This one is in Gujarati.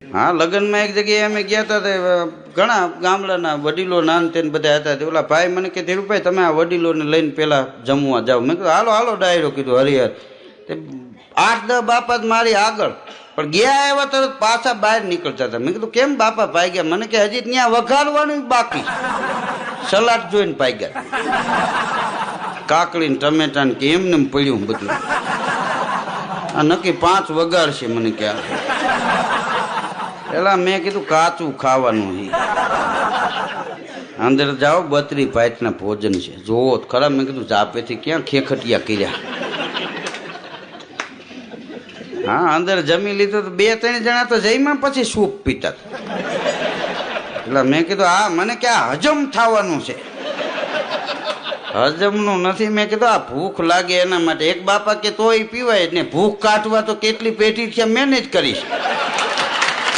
હા, લગ્નમાં એક જગ્યાએ અમે ગયા હતા તે ઘણા ગામડાના વડીલો નાન તેને બધા હતા. ઓલા ભાઈ મને કે ધીરુભાઈ તમે આ વડીલોને લઈને પેલા જમવા જાઓ. મેં કીધું હાલો હાલો ડાયરો કીધું હરિહર. તે 8-10 બાપા જ મારી આગળ, પણ ગયા આવ્યા તરત પાછા બહાર નીકળતા હતા. મેં કીધું કેમ બાપા પાઈ ગયા? મને કે હજી ત્યાં વઘારવાનું બાકી, સલાડ જોઈને પાઈ ગયા. કાકડી ને ટમેટા ને કે એમને પડ્યું બધું. આ નક્કી 5 વગાડશે મને કે. પેલા મેં કીધું કાચું ખાવાનું. અંદર જાઓ 32 ભાઈના ભોજન છે, જોવો ખરા. મેં કીધું જાપેથી ક્યાં ખેખટિયા કર્યા. હા, અંદર જમી લીધું તો 2-3 જણા તો જઈમાં પછી સૂપ પીતા. એટલે મેં કીધું હા મને કે આ હજમ થવાનું છે, હજમનું નથી. મેં કીધું આ ભૂખ લાગે એના માટે. એક બાપા કે તોય પીવાય ને ભૂખ કાઢવા તો કેટલી પેઢી છે મેનેજ કરીશ.